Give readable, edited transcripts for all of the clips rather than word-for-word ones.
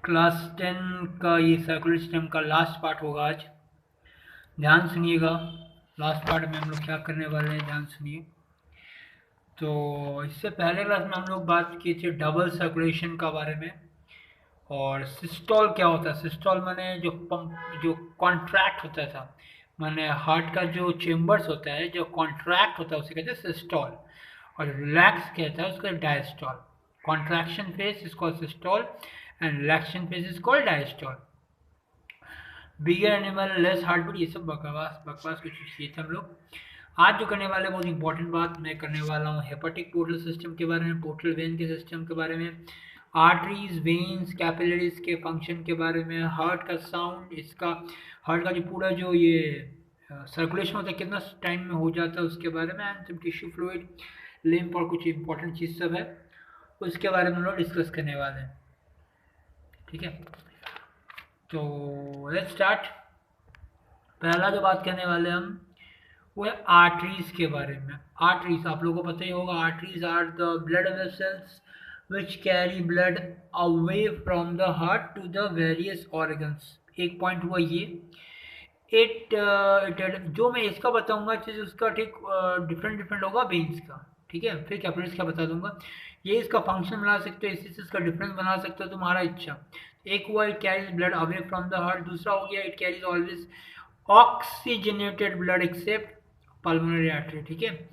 Class 10 का ये circular system का लास्ट पार्ट होगा आज। ध्यान सुनिएगा, लास्ट पार्ट में हम लोग क्या करने वाले हैं, ध्यान सुनिए। तो इससे पहले क्लास में हम लोग बात किए थे डबल सर्कुलेशन का बारे में। और सिस्टोल क्या होता है? सिस्टोल माने जो पंप, जो कॉन्ट्रैक्ट होता था, माने हार्ट का जो चेम्बर्स होता है जो कॉन्ट्रैक्ट होता है उसे कहते हैं सिस्टोल, और रिलैक्स कहता है उसको diastole. Contraction phase is called systole and relaxation phase is called diastole. Bigger animal less heart beat, ये सब बकवास बकवास कुछ किए थे हम लोग। आज जो करने वाले बहुत इंपॉर्टेंट बात मैं करने वाला हूँ हेपेटिक पोर्टल सिस्टम के बारे में, पोर्टल वेन के सिस्टम के बारे में, आर्टरीज वेन्स कैपिलरीज के फंक्शन के बारे में, हार्ट का साउंड, इसका हार्ट का जो पूरा जो ये सर्कुलेशन होता है कितना टाइम में हो जाता है उसके बारे में, एंड टिश्यू फ्लूइड, लिम्फ और कुछ इंपॉर्टेंट चीज़ सब है उसके बारे में हम लोग डिस्कस करने वाले हैं। ठीक है, तो लेट्स स्टार्ट। पहला जो बात करने वाले हम वो है आर्टरीज के बारे में। आर्टरीज आप लोगों को पता ही होगा, arteries are the blood vessels which carry blood away from the heart to the various organs. एक पॉइंट हुआ ये। जो मैं इसका बताऊंगा चीज़ उसका ठीक डिफरेंट डिफरेंट होगा वेन्स का। ठीक है, फिर कैपिलरीज का बता दूंगा। ये इसका फंक्शन बना सकते हो, इसी से इसका डिफरेंस बना सकते हो, तुम्हारा इच्छा। एक हुआ it carries blood away from the heart, दूसरा हो गया it carries always oxygenated blood accept pulmonary artery. ठीक है,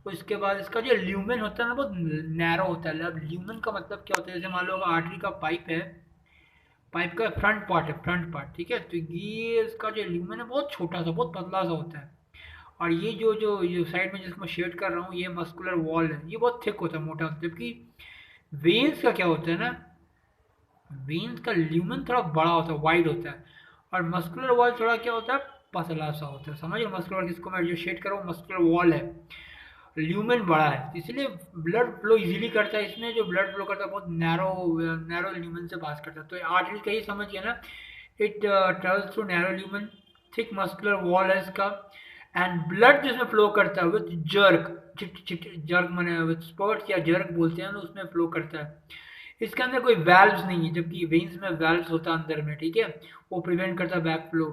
उसके बाद इसका जो ल्यूमेन होता है ना बहुत नैरो होता है। अब ल्यूमेन का मतलब क्या होता है? जैसे मान लो आर्टरी का पाइप है, पाइप का फ्रंट पार्ट है, फ्रंट पार्ट। ठीक है, तो ये इसका जो ल्यूमेन है बहुत छोटा सा, बहुत पतला सा होता है। और ये जो जो जो साइड में जिसको मैं शेड कर रहा हूँ ये मस्कुलर वॉल है, ये बहुत थिक होता है, मोटा होता है। जबकि वेन्स का क्या होता है ना, वेन्स का ल्यूमेन थोड़ा बड़ा होता है, वाइड होता है, और मस्कुलर वॉल थोड़ा क्या होता है, पतला सा होता है। समझ लो मस्कुलर वॉल किसको मैं जो शेड कर रहा हूँ मस्कुलर वॉल है, ल्यूमेन बड़ा है, इसलिए ब्लड फ्लो इजीली करता है। इसमें जो ब्लड फ्लो करता है बहुत नैरो नैरो ल्यूमेन से पास करता है। तो आर्टरी का ही समझ गया ना, it travels through narrow lumen, thick muscular wall है इसका, एंड ब्लड जिसमें फ्लो करता है with jerk, chit chit jerk मैंने विथ स्पर्ट्स या जर्क बोलते हैं ना, उसमें फ्लो करता है। इसके अंदर कोई वैल्व्स नहीं है, जबकि वेन्स में वैल्व्स होता है अंदर में। ठीक है, वो प्रिवेंट करता है बैक फ्लो।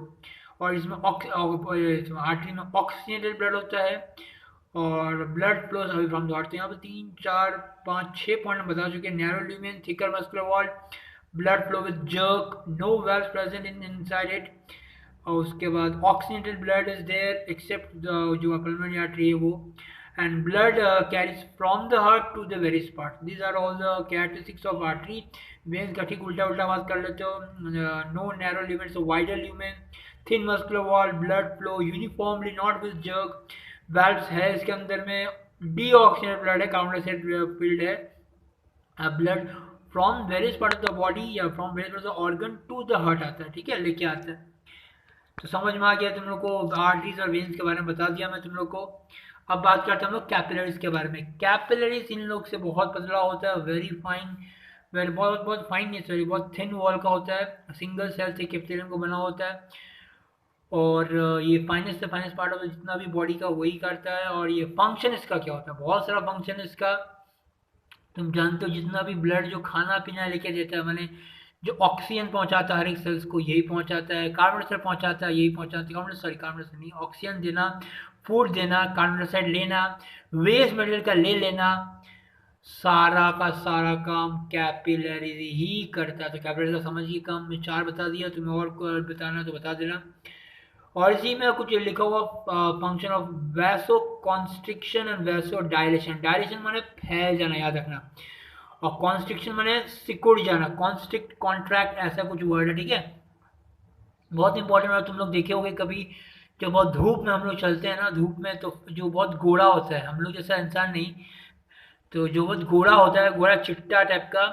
और इसमें आर्टरी में ऑक्सीजनेटेड ब्लड होता है और blood flows away from the heart. तो यहाँ पे 3 4 5 6 पॉइंट हम बता चुके हैं। Narrow lumen, thicker muscular wall, blood flow with jerk, no valves present in inside it, और उसके बाद oxygenated blood is there except जो पल्मोनरी आर्टरी है वो, and blood carries from the heart to the various part. These are all the characteristics of artery. Veins का ठीक उल्टा उल्टा बात कर लेते हो। No narrow lumen, so wider lumen, thin muscular wall, blood flow uniformly not with jerk, valves है इसके अंदर में, डीऑक्सीजनेटेड ब्लड है, काउंटरसेट फील्ड है, blood from various part of the body या from various part of the organ to the heart आता है। ठीक है, लेके आता है। तो समझ में आ गया तुम लोग को, आर्टरीज और वेन्स के बारे में बता दिया मैं तुम लोग को। अब बात करते हैं हम लोग कैपिलरीज के बारे में। कैपिलरीज इन लोग से बहुत पतला होता है, वेरी फाइन, वेरी बहुत बहुत फाइन नहीं, सॉरी बहुत थिन वॉल का होता है, सिंगल सेल से कैपिलरी को बना होता है। और ये फाइनेस्ट से फाइनेस्ट पार्ट ऑफ जितना भी बॉडी का वही करता है। और ये फंक्शन इसका क्या होता है, बहुत सारा फंक्शन इसका तुम जानते हो। जितना भी ब्लड जो खाना पीना लेके देता है, मैंने जो ऑक्सीजन पहुंचाता है हर एक सेल्स को यही पहुंचाता है, कार्बन डाइऑक्साइड पहुंचाता है यही पहुंचाता है, कार्बन डाइऑक्साइड नहीं, ऑक्सीजन देना, फूड देना, कार्बन डाइऑक्साइड लेना, वेस्ट मटेरियल का ले लेना, सारा का सारा काम कैपिलरीज ही करता है। तो कैपिलरीज का समझिए काम में 4 बता दिया, तुम्हें और बताना तो बता देना। और इसी में कुछ लिखा हुआ function of vaso constriction and vaso dilation. Dilation माने फैल जाना, याद रखना, और कॉन्स्ट्रिक्शन माने सिकुड़ जाना, कॉन्स्ट्रिक्ट कॉन्ट्रैक्ट ऐसा कुछ वर्ड है। ठीक है, बहुत इंपॉर्टेंट है। तुम लोग देखे होंगे कभी जब बहुत धूप में हम लोग चलते हैं ना, धूप में तो जो बहुत गोरा होता है, हम लोग जैसा इंसान नहीं, तो जो बहुत गोरा होता है, गोरा चिट्टा टाइप का,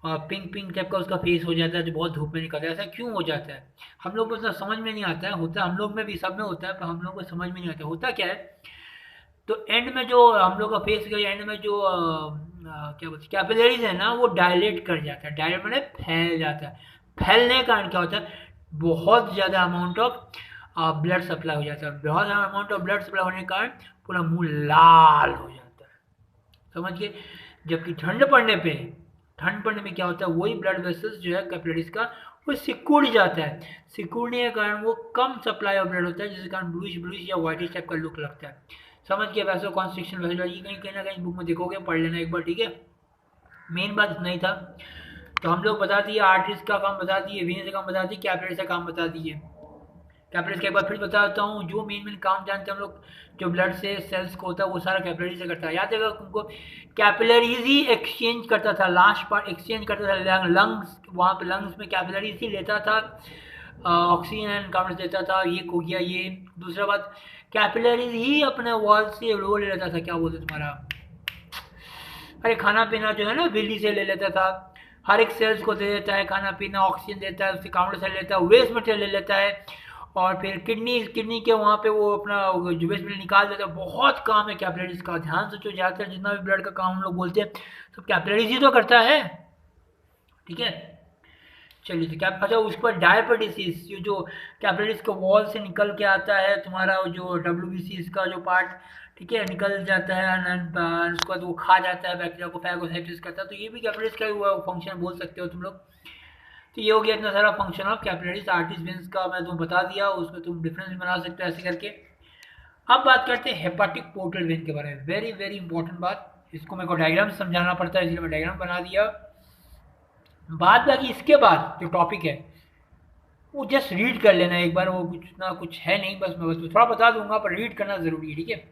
पिंक पिंक टाइप का उसका फेस हो जाता है जो बहुत धूप में निकलता है। ऐसा क्यों हो जाता है हम लोग को तो समझ में नहीं आता है। होता है हम लोग में भी, सब में होता है, पर हम लोग को समझ में नहीं आता होता क्या है। तो एंड में जो हम लोग का फेस का एंड में जो क्या बोलते हैं कैपिलरीज है ना, वो डायलेट कर जाता है। डायलेट मैंने फैल जाता है। फैलने का कारण क्या होता है, बहुत ज़्यादा अमाउंट ऑफ ब्लड सप्लाई हो जाता है। बहुत ज़्यादा अमाउंट ऑफ ब्लड सप्लाई होने के कारण पूरा मुंह लाल हो जाता है, समझ गए। जबकि ठंड पड़ने पे ठंड पड़ने में क्या होता है, वही ब्लड वेसल्स जो है कैपिलरीज का वो सिकुड़ जाता है। सिकुड़ने के कारण वो कम सप्लाई ऑफ ब्लड होता है, जिसके कारण ब्लूइश ब्लूइश या व्हाइटिश टाइप का लुक लगता है। समझ के वैसे कॉन्स्ट्रिक्शन वैसे ये कहीं ना कहीं बुक में देखोगे, पढ़ लेना एक बार, ठीक है। मेन बात इतना ही था। तो हम लोग बता दिए आर्टरीज का काम बता दिए, वेन्स का काम बता दिए, कैपिलरीज का काम बता दिए। कैपिलरीज के एक बार फिर बता देता हूँ, जो मेन मेन काम जानते हैं हम लोग, जो ब्लड से सेल्स को होता है वो सारा कैपिलरी से करता है। याद है तुमको, कैपिलरीज ही एक्सचेंज करता था, लास्ट पार्ट एक्सचेंज करता था लंग्स, वहाँ पे लंग्स में कैपिलरीज ही लेता था ऑक्सीजन एंड कार्बन देता था। ये हो गया ये। दूसरा बात, कैपिलरीज ही अपने वॉल से वो ले लेता था, क्या बोलते तुम्हारा, अरे खाना पीना जो है ना बिल्ली से ले लेता था। हर एक सेल्स को दे देता है खाना पीना, ऑक्सीजन देता है, उससे कार्बन से लेता है, वेस्ट मटेरियल ले लेता है, और फिर किडनी के वहाँ पे वो अपना जो वेस्ट मटेरियल निकाल देता है। बहुत काम है कैपिलरीज का, ध्यान से। जो ज़्यादातर जितना भी ब्लड का काम हम लोग बोलते हैं सब कैपिलरीज ही तो करता है, ठीक है। चलिए, तो क्या अच्छा उसके बाद डायपर डिसीज, जो कैपिलरीज के वॉल से निकल के आता है तुम्हारा जो डब्ल्यूबीसी का जो पार्ट, ठीक है, निकल जाता है, उसके बाद वो खा जाता है बैक्टीरिया को, फैगोसाइटोसिस करता है। तो ये भी कैपिलरीज का हुआ फंक्शन बोल सकते हो तुम लोग। तो ये हो गया इतना सारा function of capillaries. Arteries veins का मैं तुम्हें बता दिया, उसमें तुम डिफरेंस भी बना सकते हो ऐसे करके। अब बात करते हैं हेपाटिक पोर्टल वेन के बारे में। वेरी वेरी इंपॉर्टेंट बात, इसको मेरे को डायग्राम समझाना पड़ता है, इसलिए मैं डायग्राम बना दिया। बात बाकी इसके बाद जो टॉपिक है वो जस्ट रीड कर लेना एक बार, वो कुछ ना कुछ है नहीं, बस मैं बस थोड़ा बता दूंगा, पर रीड करना जरूरी है, ठीक है।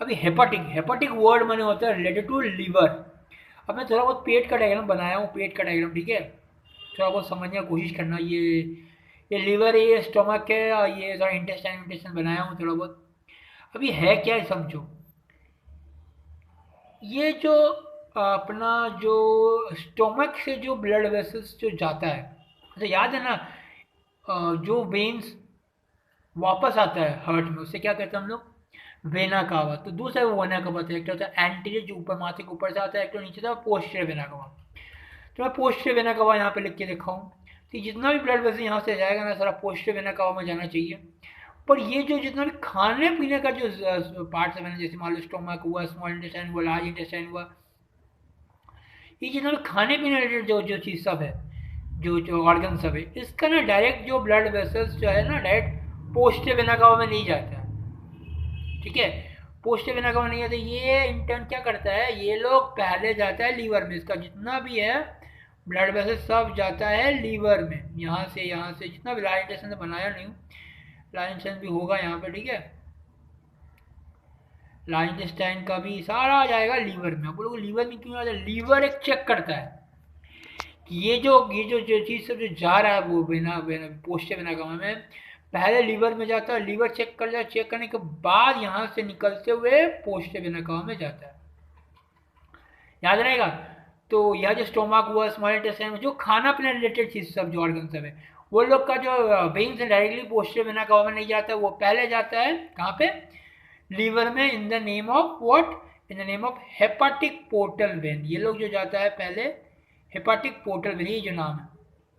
अभी हेपाटिक वर्ड मैंने होता है रिलेटेड टू लीवर। अब मैं थोड़ा बहुत पेट का डायग्राम बनाया हूँ, पेट का डायग्राम, ठीक है। थोड़ा बहुत समझने की कोशिश करना। ये लीवर है, ये स्टोमक है, और ये थोड़ा इंटेस्टाइन बनाया हूँ थोड़ा बहुत। अभी है क्या है समझो। ये जो अपना जो स्टोमक से जो ब्लड वेसल्स जो जाता है, अच्छा याद है ना, जो वेन्स वापस आता है हार्ट में, उससे क्या कहते हैं हम लोग, वेना कावा। तो दूसरा वो वेना कावा था, एक होता है एंटीरियर जो ऊपर माथे के ऊपर से आता है, एक तो नीचे था पोस्टीरियर वेना कावा। तो मैं पोस्टीरियर वेना कावा यहाँ पे लिख के रखा हूँ। तो जितना भी ब्लड वेसल यहाँ से जाएगा ना, सारा पोस्टीरियर वेना कावा में जाना चाहिए। पर ये जो जितना भी खाने पीने का जो पार्ट्स है, मैंने जैसे मान लो स्टोमक हुआ, स्मॉल इंटेस्टाइन हुआ, लार्ज इंटेस्टाइन हुआ, ये जितना भी खाने पीने रिलेटेड जो जो चीज़ सब है, जो ऑर्गन सब है, इसका ना डायरेक्ट जो ब्लड वेसल्स जो है ना, डायरेक्ट पोस्टीरियर वेना कावा में नहीं जाता है, ठीक है। पोस्टीरियर वेना कावा नहीं जाता। ये इंटर्न क्या करता है, ये लोग पहले जाता है लीवर में, इसका जितना भी है ब्लड वेसल सब जाता है लीवर में। यहाँ से जितना भी लार्ज इंटेस्टाइन बनाया नहीं हूँ, लार्ज इंटेस्टाइन भी होगा यहाँ पे, ठीक है। लार्ज इंटेस्टाइन का भी सारा आ जाएगा लीवर में। आप बोलोगे लीवर में क्यों आता है, लीवर एक चेक करता है कि ये जो चीज़ सब जो जा रहा है वो बिना पोस्टीरियर वेना कावा में, पहले लीवर में जाता है, लीवर चेक कर जाए, चेक करने के बाद यहाँ से निकलते हुए पोस्टीरियर वेना कावा में जाता है। याद रहेगा। तो यह जो स्टोमक हुआ, स्मॉल इंटेस्टाइन, जो खाना पीना रिलेटेड चीज़ सब जो ऑर्गन सब है, वो लोग का जो वेन्स है डायरेक्टली पोस्टीरियर वेना कावा में नहीं जाता है, वो पहले जाता है कहाँ पे, लीवर में, in the name of what, in the name of hepatic portal vein. ये लोग जो जाता है पहले हेपाटिक पोर्टल वेन, ये जो नाम है,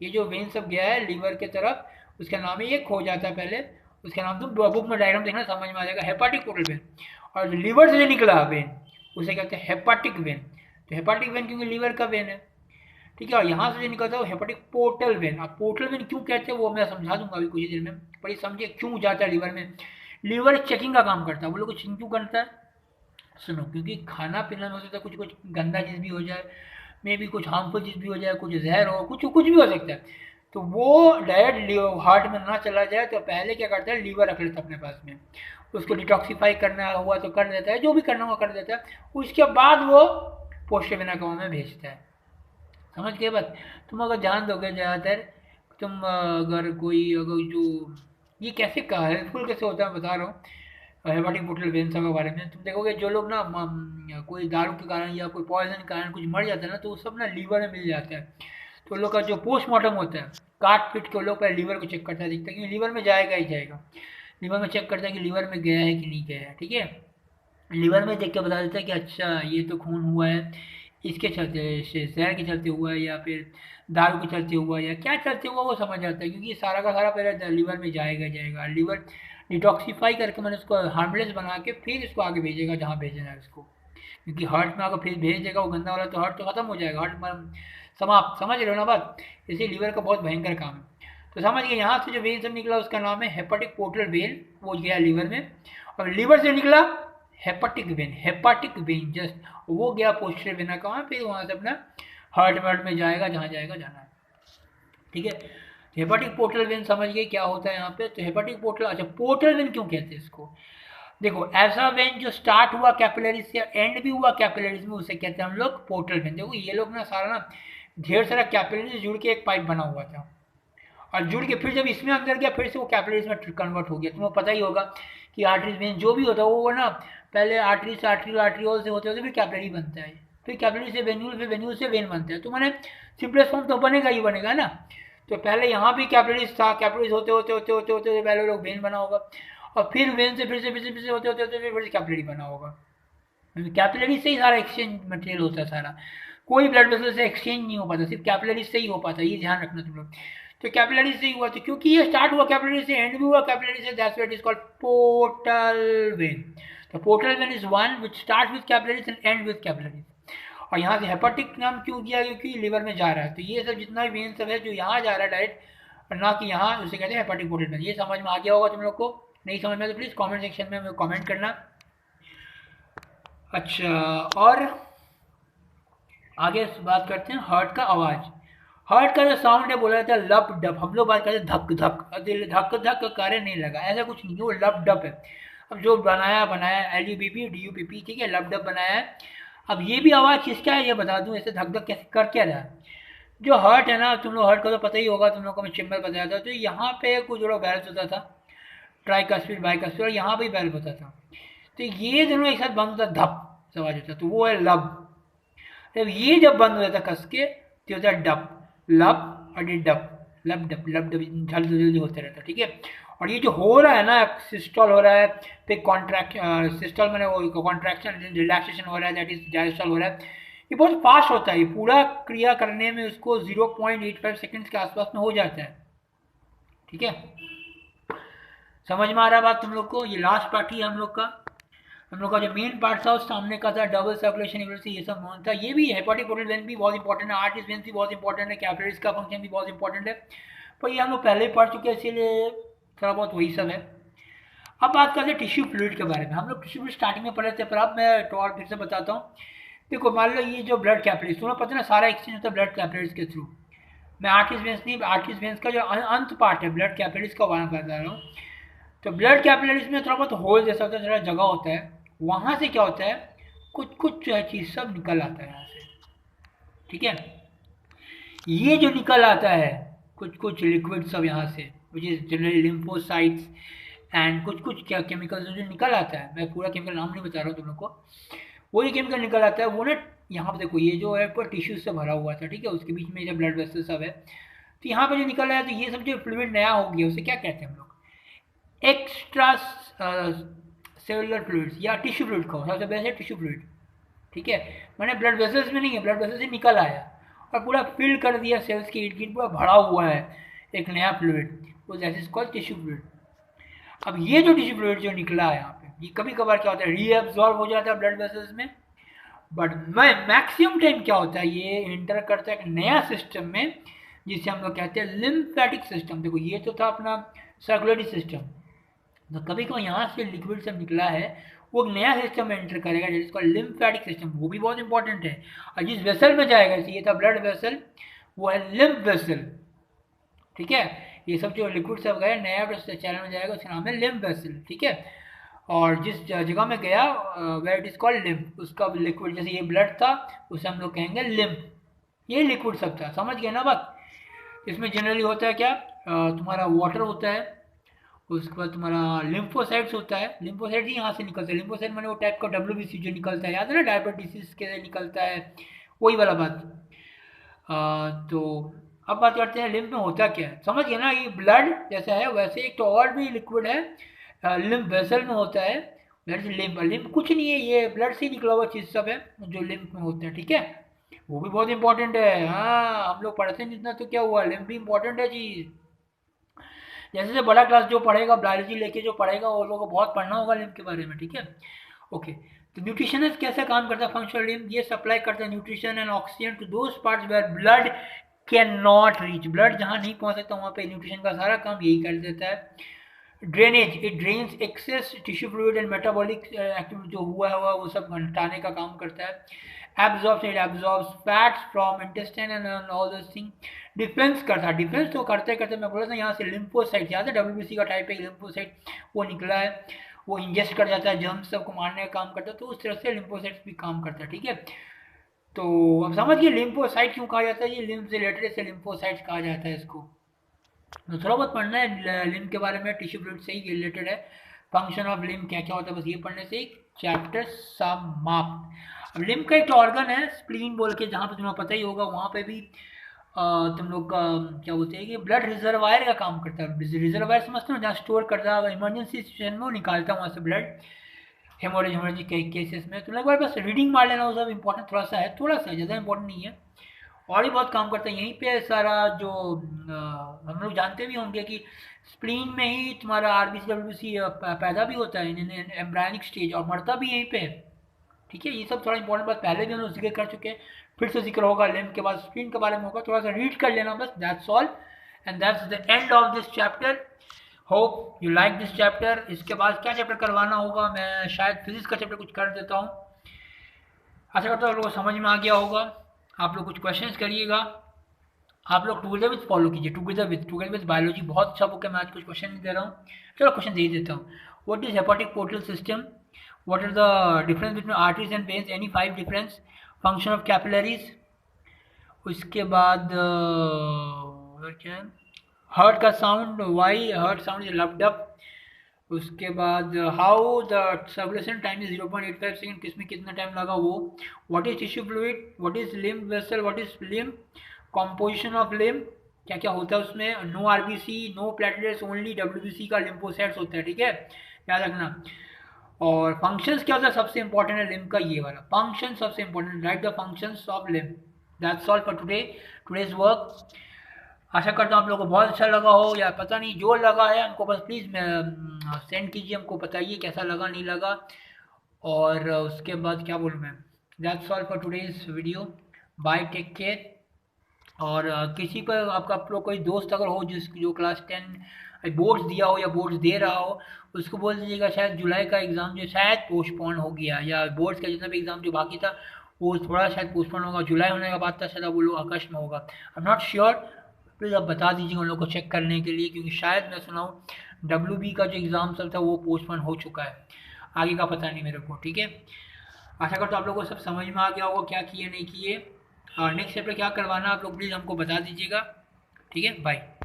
ये जो वेन सब गया है लीवर के तरफ, उसका नाम है, ये खो जाता है पहले, उसका नाम तुम बुक में डायग्राम देखना समझ में आ जाएगा, हेपाटिक पोर्टल वेन। और जो लीवर से जो निकला वेन उसे कहते हैं हेपाटिक वेन। तो हेपाटिक वेन क्योंकि लीवर का वेन है, ठीक है। और यहाँ से जो निकलता है वो हेपाटिक पोर्टल वेन। अब पोर्टल वेन क्यों कहते हैं वो मैं समझा दूंगा अभी कुछ ही देर में, पर ये समझिए क्यों जाता है लीवर में। लीवर चेकिंग का काम करता है। वो लोग चेकिंग क्यों करता है, सुनो, क्योंकि खाना पीना में हो सकता है कुछ कुछ गंदा चीज़ भी हो जाए, मे भी कुछ हार्मफुल चीज़ भी हो जाए, कुछ जहर हो, कुछ कुछ भी हो सकता है। तो वो डायरेक्ट हार्ट में ना चला जाए, तो पहले क्या करता है, लीवर रख लेता है अपने पास में, उसको डिटॉक्सीफाई करना हुआ तो कर देता है, जो भी करना हुआ कर देता है, उसके बाद वो पोस्टीरियर वेना कावा में भेजता है। समझ गए बात। तुम अगर जान दोगे ज़्यादातर, तुम अगर जो ये कैसे हेल्पफुल कैसे होता है बता रहा हूँ, हेपाटिक पोर्टल वेन सब के बारे में। तुम देखोगे जो लोग ना कोई दारू के कारण या कोई पॉइजन के कारण कुछ मर जाता है ना, तो वो सब ना लीवर में मिल जाता है। तो लोग का जो पोस्टमार्टम होता है, काट पीट के लोग पहले लीवर को चेक करता है, दिखता है क्योंकि लीवर में जाएगा ही जाएगा। लीवर में चेक करता है कि लीवर में गया है कि नहीं गया है, ठीक है। लीवर में देख के बता देता है कि अच्छा ये तो खून हुआ है, इसके चलते जहर के चलते हुआ है, या फिर दारू के चलते हुआ है, या क्या चलते हुआ वो समझ जाता है, क्योंकि ये सारा का सारा पहले लीवर में जाएगा। लीवर डिटॉक्सीफाई करके मैंने उसको हार्मलेस बना के फिर इसको आगे भेजेगा जहाँ भेजना है उसको। क्योंकि हार्ट में अगर फिर भेज देगा वो गंदा वाला तो हार्ट तो खत्म हो जाएगा, हार्ट समाप्त। समझ रहे हो ना बात? इसी लीवर का बहुत भयंकर काम है। तो समझ गए, यहाँ से जो वेन सब निकला उसका नाम है हेपाटिक पोर्टल वेन, वो गया लीवर में। और लीवर से निकला hepatic when, hepatic when just वो गया पोस्टीरियर वेना कहाँ, फिर वहाँ से अपना हार्ट में जाएगा, जहाँ जाएगा जाना है। ठीक है, हेपाटिक पोर्टल वेन समझ गए क्या होता है यहाँ पे। तो हेपाटिक पोर्टल, अच्छा पोर्टल वेन क्यों कहते हैं इसको? देखो ऐसा वेन जो स्टार्ट हुआ कैपिलरीज से एंड भी हुआ कैपिलरीज में, उसे कहते हैं हम लोग पोर्टल वेन। देखो ये लोग ना सारा ना ढेर सारा कैपिलरीज जुड़ के एक पाइप बना हुआ था, और जुड़ के फिर जब इसमें अंदर गया फिर से वो कैपिलरीज में कन्वर्ट हो गया। तुम्हें पता ही होगा कि आर्टरीज वेन जो भी होता है वो ना पहले आर्टरी से आर्ट्रियोल से होते होते फिर कैपिलरी बनता है, फिर कैपिलरी से वेन्यूल, फिर वेन्यूल से वेन बनता है। तो मैंने सिंपलेस्ट फॉर्म तो बनेगा ही बनेगा ना। तो पहले यहाँ भी कैपिलरीज था, कैपिलरीज होते होते होते होते होते होते पहले लोग वेन बना होगा, और फिर वेन से फिर से होते होते होते फिर से कैपिलरी बना होगा। कैपिलरी से ही सारा एक्सचेंज मटेरियल होता है सारा, कोई ब्लड वेसल से एक्सचेंज नहीं हो पाता, सिर्फ कैपिलरी से ही हो पाता है, ये ध्यान रखना तुम लोग। तो कैपिलरी से ही हुआ, तो क्योंकि ये स्टार्ट हुआ कैपिलरी से एंड भी हुआ कैपिलरी से, that's why it is called portal vein. तो portal vein is one which start with capillaries and end with capillaries. और यहाँ से हेपाटिक नाम क्यों दिया, क्योंकि लिवर में जा रहा है। तो ये सब जितना भी वेन सब है जो यहाँ जा रहा है डायरेक्ट, और ना कि यहाँ, उसे कहते हैं हेपाटिक पोर्टल वेन। ये समझ में आ गया होगा तुम लोग को? नहीं समझ में तो प्लीज़ कॉमेंट सेक्शन में कॉमेंट करना। अच्छा, और आगे बात करते हैं हार्ट का आवाज़। हार्ट का जो साउंड है बोला जाता है लब डब, हम लोग बात करते हैं धक धक, धक धक का कार्य नहीं लगा, ऐसा कुछ नहीं, वो लब डब है। अब जो बनाया LUBP DUPP, ठीक है, लब डब बनाया है। अब ये भी आवाज़ किसका है ये बता दूं, ऐसे धक धक कैसे कर क्या रहा है। जो हार्ट है ना, तुम लोग हार्ट का तो पता ही होगा, तुम लोग को मैं चेम्बर बताया था। तो यहाँ पे कुछ जोड़ा वैल्व होता था, ट्राइकास्पिड बाइकास्पिड, और यहाँ भी वैल्व होता था। तो ये दोनों एक साथ बंद होता, धप से आवाज होता, तो वो है लब। जब ये जब बंद हो जाता कस के तो होता है डब, लब और ये डब, लब डब जल्दी जल्दी होते रहता है। ठीक है, और ये जो हो रहा है ना, सिस्टॉल हो रहा है, फिर कॉन्ट्रैक्ट, सिस्टॉल मैंने वो कॉन्ट्रैक्शन रिलैक्सेशन हो रहा है, दैट इज डायस्टॉल हो रहा है, ये बहुत फास्ट होता है। ये पूरा क्रिया करने में उसको 0.85 सेकेंड्स के आसपास में हो जाता है। ठीक है, समझ में आ रहा है बात तुम लोग को? ये लास्ट पार्ट ही हम लोग का, हम लोग का जो मेन पार्ट था उस सामने का था डबल सर्कुलेशन एबिलिटी, ये सब नॉन था। ये भी हेपाटिक पोर्टल वेन भी बहुत इंपॉर्टेंट है, आर्टरीज वेन भी बहुत इंपॉर्टेंट है, कैपिलरीज का फंक्शन भी बहुत इंपॉर्टेंट है, पर ये हम लोग पहले ही पढ़ चुके हैं, इसीलिए थोड़ा बहुत वही सब है। अब बात करते हैं टिश्यू फ्लूइड के बारे में। हम लोग टिश्यू फ्लूइड स्टार्टिंग में पढ़े थे, पर अब मैं तो और फिर से बताता हूँ। देखो मान लो ये जो ब्लड कैपिलरीज, तुम्हें पता है ना सारा एक्सचेंज होता है ब्लड कैपिलरीज के थ्रू। मैं आर्टरीज वेन्स नहीं, आर्टरीज वेन्स का जो अंत पार्ट है ब्लड कैपिलरीज का वहाँ बता रहा हूँ। तो ब्लड कैपिलरीज में थोड़ा बहुत होल जैसा होता है, थोड़ा जगह होता है, वहाँ से क्या होता है, कुछ कुछ जो है चीज़ सब निकल आता है यहाँ से। ठीक है, ये जो निकल आता है कुछ कुछ लिक्विड सब यहाँ से, which is generally lymphocytes and कुछ कुछ क्या केमिकल जो निकल आता है, मैं पूरा केमिकल नाम नहीं बता रहा हूँ तुम लोग को, वो ये केमिकल निकल आता है वो ना, यहाँ पे देखो ये जो है पूरा टिश्यू से भरा हुआ था। ठीक है, उसके बीच में जब ब्लड वेसल सब है, तो यहाँ पे जो निकल रहा है, तो ये सब जो फ्लूइड नया हो गया उसे क्या कहते हैं हम लोग, एक्स्ट्रा सेलुलर फ्लूइड्स या टिश्यू फ्लूइड को सबसे बेस्ट है टिश्यू फ्लूइड। ठीक है, मैंने ब्लड वेसल्स में नहीं है, ब्लड वेसल से निकल आया और पूरा फिल कर दिया सेल्स की इर्द गिर्द, पूरा भरा हुआ है एक नया फ्लूइड, वो that is called tissue fluid. अब ये जो टिश्यू फ्लूइड जो निकला है यहाँ पे, ये कभी कभार क्या होता है रीएब्जॉर्ब हो जाता है ब्लड वेसल्स में, बट मैक्सिमम टाइम क्या होता है ये इंटर करता है एक नया सिस्टम में, जिसे हम लोग कहते हैं लिम्फेटिक सिस्टम। देखो ये तो था अपना सर्कुलेटरी सिस्टम, तो कभी कभी यहाँ से लिक्विड सब निकला है वो नया सिस्टम में एंटर करेगा जिसका लिम्फेटिक सिस्टम, वो भी बहुत इंपॉर्टेंट है। और जिस वेसल में जाएगा, ये था ब्लड वेसल, वो है लिम्फ वेसल। ठीक है, ये सब जो लिक्विड सब गया नया चैनल में जाएगा उसका नाम है लिम्फ वेसल। ठीक है, और जिस जगह में गया where it is called lymph, उसका लिक्विड, जैसे ये ब्लड था उसे हम लोग कहेंगे लिम्फ, ये लिक्विड सब था। समझ गए ना बात? इसमें जनरली होता है क्या, तुम्हारा वाटर होता है, उसके बाद तुम्हारा लिम्फोसाइट्स होता है, लिम्फोसाइट ही यहाँ से निकलता है, लिम्फोसाइट मैंने वो टाइप का WBC जो निकलता है, याद है ना, डायबिटीज के निकलता है, वही वाला बात। तो अब बात करते हैं लिम्फ में होता क्या है। समझ गए ना, ये ब्लड जैसा है वैसे एक तो और भी लिक्विड है लिम्फ वेसल में होता है, लिम्फ कुछ नहीं है, ये ब्लड से निकला हुआ चीज़ सब है जो लिम्फ में होते हैं। ठीक है, वो भी बहुत इंपॉर्टेंट है। हाँ, हम लोग पढ़ते हैं जितना तो क्या हुआ, लिम्फ भी इंपॉर्टेंट है चीज़। जैसे से बड़ा क्लास जो पढ़ेगा बायोलॉजी लेके जो पढ़ेगा वो लोगों को बहुत पढ़ना होगा लिम्फ के बारे में। ठीक है, ओके, तो न्यूट्रिशनिस्ट कैसे काम करता है फंक्शनल लिम्फ, ये सप्लाई करता है nutrition and oxygen to those parts where blood can not reach, blood जहाँ नहीं पहुँच सकता वहाँ पे न्यूट्रिशन का सारा काम यही कर देता है। Drainage, it drains excess tissue fluid and metabolic activity जो हुआ है वो सब हटाने का काम करता है। Absorbs, it absorbs fats from intestine and all this thing. Defence करता है, डिफेंस तो करते करते मैं बोला था यहाँ से लिम्फोसाइट, यहाँ से WBC का टाइप है लिम्फोसाइट वो निकला है, वो इंजेस्ट कर जाता है, जर्म्स सबको मारने का काम करता है, तो उस तरह से लिम्फोसाइट्स भी काम करता है, ठीक है। तो अब समझिए लिम्फोसाइट क्यों कहा जाता है, ये लिम्फ से रिलेटेड से लिम्फोसाइट्स कहा जाता है इसको। तो थोड़ा बहुत पढ़ना है लिम्फ के बारे में, टिश्यू फ्लूइड से ही रिलेटेड है, फंक्शन ऑफ लिम्फ क्या क्या होता है, बस ये पढ़ने से एक चैप्टर समाप्त। अब लिम्फ का एक ऑर्गन है स्प्लीन बोल के, जहाँ पे तुम्हें पता ही होगा, वहाँ पे भी तुम लोग का क्या बोलते हैं कि ब्लड रिजर्वायर का काम करता है। रिजर्वायर समझते हो, जहाँ स्टोर करता है, इमरजेंसी सिचुएशन में वो निकालता है वहाँ से ब्लड, हेमोरेज के केसेस में। तुम लोग बस रीडिंग मार लेना, वो सब इंपॉर्टेंट थोड़ा सा है, थोड़ा सा ज़्यादा इंपॉर्टेंट नहीं है, और भी बहुत काम करता है। यहीं पे सारा जो हम लोग जानते भी होंगे कि स्प्लीन में ही तुम्हारा RBC WBC पैदा भी होता है एम्ब्रायनिक स्टेज, और मरता भी यहीं पे है, ठीक है। ये सब थोड़ा इंपॉर्टेंट बात पहले भी हम लोग जिक्र कर चुके हैं, फिर से जिक्र होगा, लिम्फ के बाद स्प्लीन के बारे में होगा, थोड़ा सा रीड कर लेना बस, that's all and that's the end of this chapter. Hope you like this chapter. इसके बाद क्या चैप्टर करवाना होगा, मैं शायद फिजिक्स का चैप्टर कुछ कर देता हूँ। आशा करता हूँ आप लोगों को समझ में आ गया होगा। आप लोग कुछ क्वेश्चंस करिएगा, आप लोग टुगेदर विथ फॉलो कीजिए, टुगेदर विथ बायोलॉजी बहुत अच्छा बुक है, मैं आज कुछ क्वेश्चन दे रहा हूँ, चलो क्वेश्चन दे देता हूँ। What is hepatic portal system, what are the difference between arteries and veins, any 5 difference, function of capillaries, उसके बाद क्या है, हार्ट का sound, why heart sound is lub dub, उसके बाद how the circulation time is 0.85 second, किसमें कितना time लगा वो, what is tissue fluid, what is lymph vessel, what is lymph, composition of lymph, क्या क्या होता है उसमें, no RBC, no platelets, only WBC का लिम्फोसाइट्स होता है, ठीक है, याद रखना। और फंक्शंस क्या होता है, सबसे इंपॉर्टेंट है लिम्फ का ये वाला फंक्शन, सबसे important, right the functions of lymph. That's all for today's work. आशा करता हूँ आप लोगों को बहुत अच्छा लगा हो, या पता नहीं जो लगा है हमको बस प्लीज़ सेंड कीजिए, हमको बताइए कैसा लगा नहीं लगा। और उसके बाद क्या बोलूँ मैं, that's all for today's video, bye, take care. और किसी पर आपका आप लोग कोई दोस्त अगर हो जो क्लास 10 बोर्ड्स दिया हो या बोर्ड्स दे रहा हो, उसको बोल दीजिएगा शायद जुलाई का एग्ज़ाम जो शायद पोस्टपोन हो गया, या बोर्ड्स का जितना भी एग्ज़ाम जो बाकी था वो थोड़ा शायद पोस्टपोन होगा, जुलाई होने का बाद था शायद, वो लोग अगस्त में होगा, I am not sure, please आप बता दीजिएगा उन लोग को चेक करने के लिए, क्योंकि शायद मैं सुना हूँ WB का जो एग्ज़ाम सब था वो पोस्टपोन हो चुका है, आगे का पता नहीं मेरे को, ठीक है। आशा करता हूँ आप लोगों को सब समझ में आ गया होगा क्या किए नहीं किए, और नेक्स्ट चैप्टर क्या करवाना आप लोग प्लीज़ हमको बता दीजिएगा, ठीक है, बाय।